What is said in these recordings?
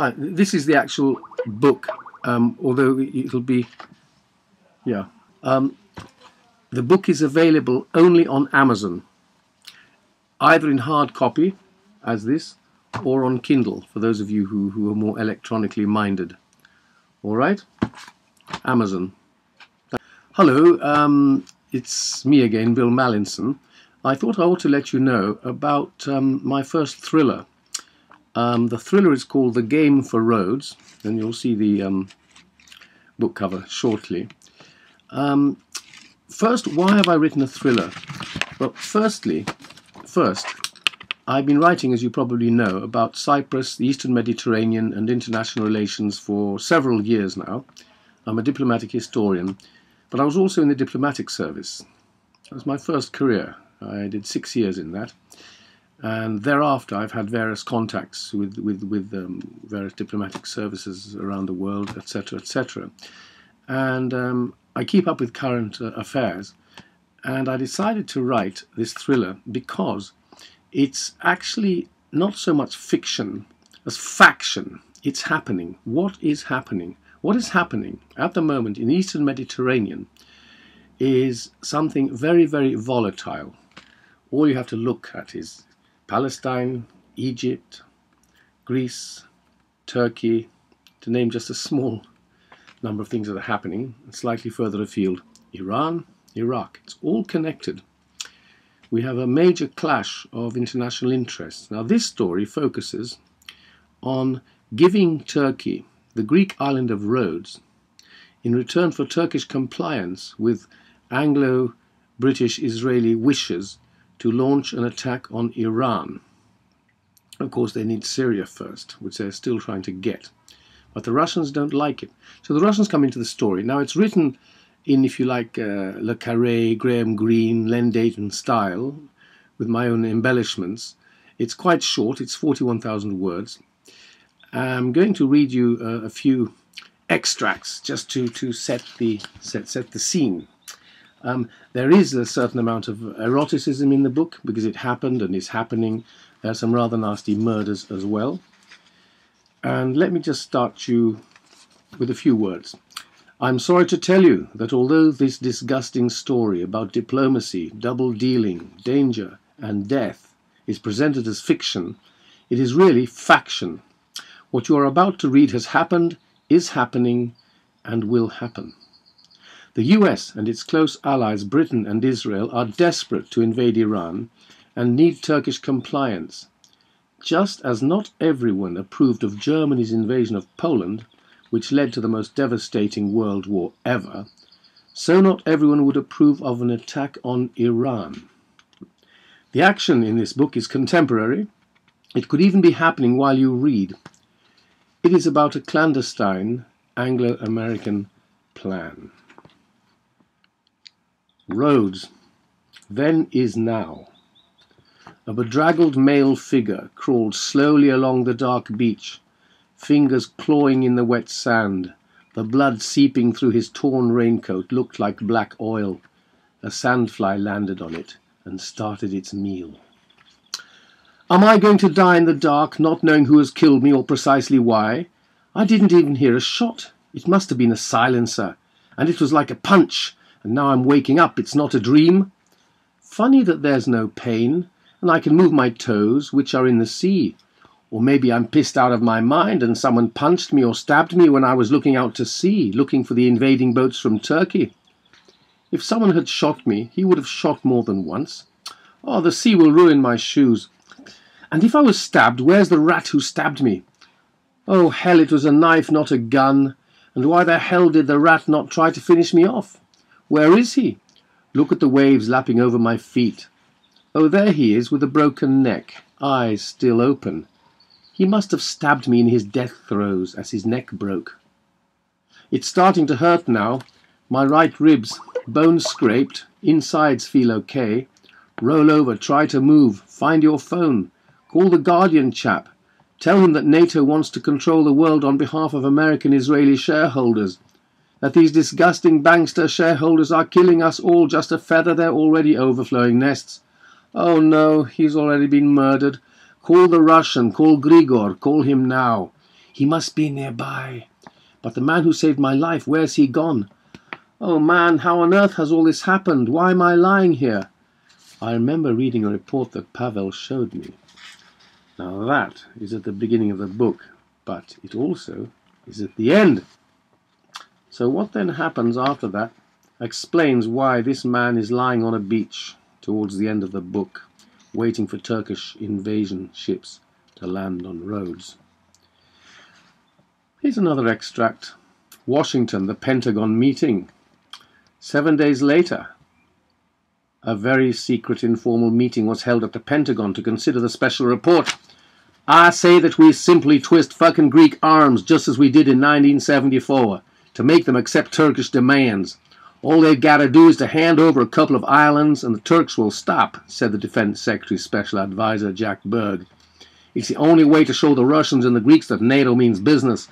Hi, this is the actual book, although it'll be, yeah. The book is available only on Amazon, either in hard copy, as this, or on Kindle, for those of you who are more electronically minded. All right? Amazon. Hello, it's me again, Bill Mallinson. I thought I ought to let you know about my first thriller. The thriller is called The Game for Rhodes, and you'll see the book cover shortly. First, why have I written a thriller? Well, first, I've been writing, as you probably know, about Cyprus, the Eastern Mediterranean and international relations for several years now. I'm a diplomatic historian, but I was also in the diplomatic service. That was my first career. I did 6 years in that. And thereafter, I've had various contacts with various diplomatic services around the world, etc., etc. And I keep up with current affairs. And I decided to write this thriller because it's actually not so much fiction as faction. It's happening. What is happening? What is happening at the moment in the Eastern Mediterranean is something very, very volatile. All you have to look at is Palestine, Egypt, Greece, Turkey, to name just a small number of things that are happening, and slightly further afield, Iran, Iraq. It's all connected. We have a major clash of international interests. Now, this story focuses on giving Turkey the Greek island of Rhodes in return for Turkish compliance with Anglo-British-Israeli wishes to launch an attack on Iran. Of course, they need Syria first, which they're still trying to get. But the Russians don't like it. So the Russians come into the story. Now, it's written in, if you like, Le Carré, Graham Greene, Len Deighton style, with my own embellishments. It's quite short. It's 41,000 words. I'm going to read you a few extracts just to set the scene. There is a certain amount of eroticism in the book because it happened and is happening. There are some rather nasty murders as well. And let me just start you with a few words. I'm sorry to tell you that although this disgusting story about diplomacy, double dealing, danger and death is presented as fiction, it is really faction. What you are about to read has happened, is happening, and will happen. The US and its close allies Britain and Israel are desperate to invade Iran and need Turkish compliance. Just as not everyone approved of Germany's invasion of Poland, which led to the most devastating world war ever, so not everyone would approve of an attack on Iran. The action in this book is contemporary. It could even be happening while you read. It is about a clandestine Anglo-American plan. Rhodes, then is now. A bedraggled male figure crawled slowly along the dark beach, fingers clawing in the wet sand. The blood seeping through his torn raincoat looked like black oil. A sandfly landed on it and started its meal. Am I going to die in the dark, not knowing who has killed me or precisely why? I didn't even hear a shot. It must have been a silencer, and it was like a punch, and now I'm waking up. It's not a dream. Funny that there's no pain, and I can move my toes, which are in the sea. Or maybe I'm pissed out of my mind and someone punched me or stabbed me when I was looking out to sea, looking for the invading boats from Turkey. If someone had shot me, he would have shot more than once. Oh, the sea will ruin my shoes. And if I was stabbed, where's the rat who stabbed me? Oh, hell, it was a knife, not a gun. And why the hell did the rat not try to finish me off? Where is he? Look at the waves lapping over my feet. Oh, there he is, with a broken neck, eyes still open. He must have stabbed me in his death throes as his neck broke. It's starting to hurt now. My right ribs, bones scraped, insides feel okay. Roll over, try to move, find your phone. Call the Guardian chap. Tell him that NATO wants to control the world on behalf of American-Israeli shareholders. That these disgusting bankster shareholders are killing us all just to feather their already overflowing nests. Oh no, he's already been murdered. Call the Russian, call Grigor, call him now. He must be nearby. But the man who saved my life, where's he gone? Oh man, how on earth has all this happened? Why am I lying here? I remember reading a report that Pavel showed me. Now that is at the beginning of the book, but it also is at the end. So what then happens after that explains why this man is lying on a beach towards the end of the book, waiting for Turkish invasion ships to land on Rhodes. Here's another extract. Washington, the Pentagon meeting. 7 days later, a very secret informal meeting was held at the Pentagon to consider the special report. I say that we simply twist fucking Greek arms just as we did in 1974 to make them accept Turkish demands. All they've got to do is to hand over a couple of islands and the Turks will stop, said the Defense Secretary's Special Advisor Jack Berg. It's the only way to show the Russians and the Greeks that NATO means business,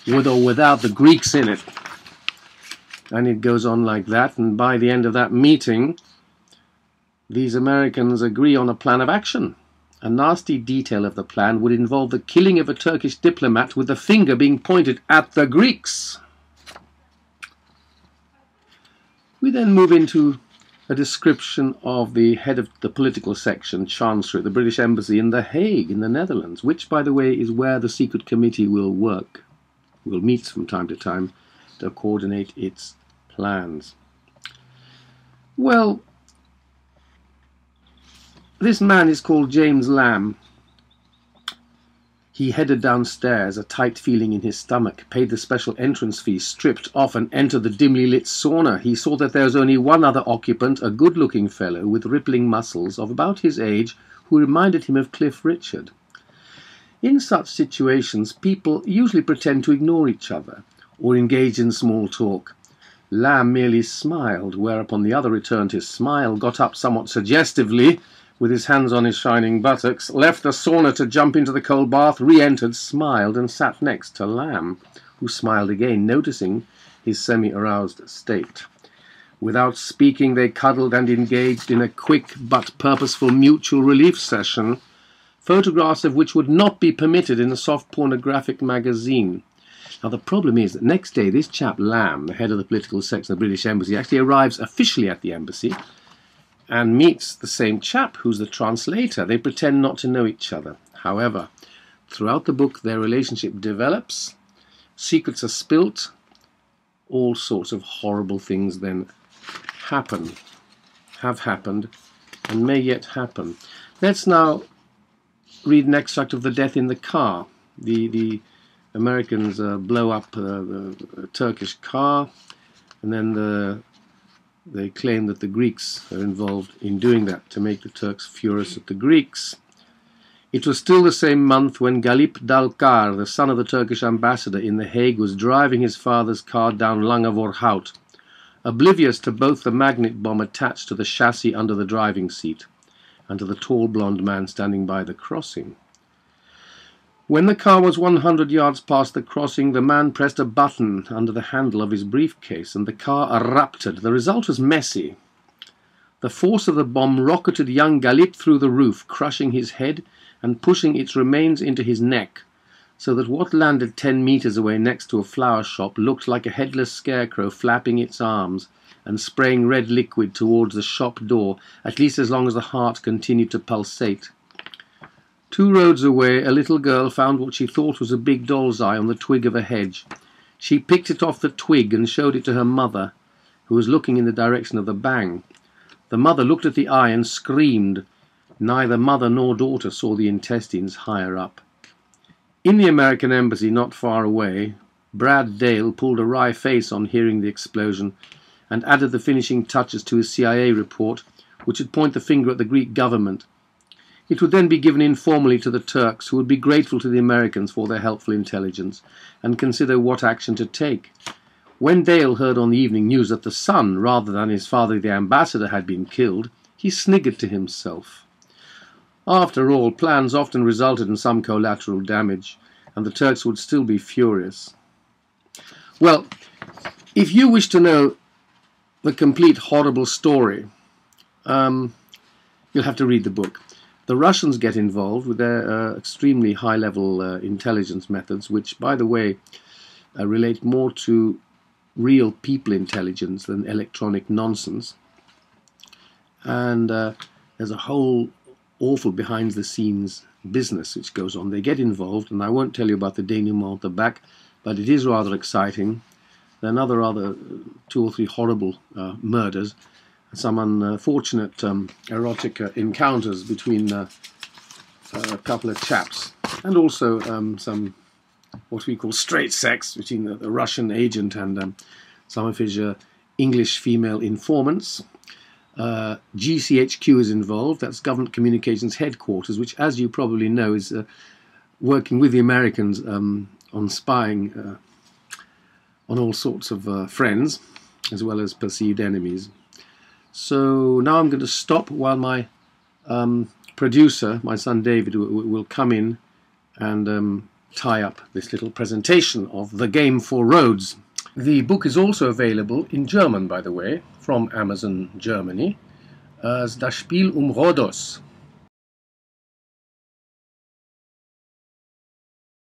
with or without the Greeks in it. And it goes on like that, and by the end of that meeting, these Americans agree on a plan of action. A nasty detail of the plan would involve the killing of a Turkish diplomat with the finger being pointed at the Greeks. We then move into a description of the head of the political section, Chancery at the British Embassy in The Hague in the Netherlands, which, by the way, is where the secret committee will work. Will meet from time to time to coordinate its plans. Well, this man is called James Lamb. He headed downstairs, a tight feeling in his stomach, paid the special entrance fee, stripped off and entered the dimly lit sauna. He saw that there was only one other occupant, a good-looking fellow with rippling muscles of about his age, who reminded him of Cliff Richard. In such situations, people usually pretend to ignore each other or engage in small talk. Lamb merely smiled, whereupon the other returned his smile, got up somewhat suggestively, with his hands on his shining buttocks, left the sauna to jump into the cold bath, re-entered, smiled, and sat next to Lamb, who smiled again, noticing his semi-aroused state. Without speaking, they cuddled and engaged in a quick but purposeful mutual relief session, photographs of which would not be permitted in a soft pornographic magazine. Now the problem is that next day this chap Lamb, the head of the political section of the British Embassy, actually arrives officially at the embassy and meets the same chap who's the translator. They pretend not to know each other. However, throughout the book their relationship develops, secrets are spilt, all sorts of horrible things then happen, have happened, and may yet happen. Let's now read an extract of The Death in the Car. The Americans blow up the Turkish car, and then they claim that the Greeks are involved in doing that to make the Turks furious at the Greeks. It was still the same month when Galip Dalkar, the son of the Turkish ambassador in The Hague, was driving his father's car down Langevoorhout, oblivious to both the magnet bomb attached to the chassis under the driving seat and to the tall blonde man standing by the crossing. When the car was 100 yards past the crossing, the man pressed a button under the handle of his briefcase and the car erupted. The result was messy. The force of the bomb rocketed young Galip through the roof, crushing his head and pushing its remains into his neck, so that what landed 10 meters away next to a flower shop looked like a headless scarecrow flapping its arms and spraying red liquid towards the shop door, at least as long as the heart continued to pulsate. 2 roads away, a little girl found what she thought was a big doll's eye on the twig of a hedge. She picked it off the twig and showed it to her mother, who was looking in the direction of the bang. The mother looked at the eye and screamed. Neither mother nor daughter saw the intestines higher up. In the American embassy not far away, Brad Dale pulled a wry face on hearing the explosion and added the finishing touches to his CIA report, which would point the finger at the Greek government. It would then be given informally to the Turks, who would be grateful to the Americans for their helpful intelligence and consider what action to take. When Dale heard on the evening news that the son, rather than his father the ambassador, had been killed, he sniggered to himself. After all, plans often resulted in some collateral damage, and the Turks would still be furious. Well, if you wish to know the complete horrible story, you'll have to read the book. The Russians get involved with their extremely high-level intelligence methods, which, by the way, relate more to real people intelligence than electronic nonsense. And there's a whole awful behind-the-scenes business which goes on. They get involved, and I won't tell you about the denouement at the back, but it is rather exciting. There are another 2 or 3 horrible murders, some unfortunate erotic encounters between a couple of chaps, and also some what we call straight sex between the Russian agent and some of his English female informants. GCHQ is involved, that's Government Communications Headquarters, which, as you probably know, is working with the Americans on spying on all sorts of friends, as well as perceived enemies. So now I'm going to stop while my producer, my son David, will come in and tie up this little presentation of The Game for Rhodes. The book is also available in German, by the way, from Amazon Germany, as Das Spiel Rhodos.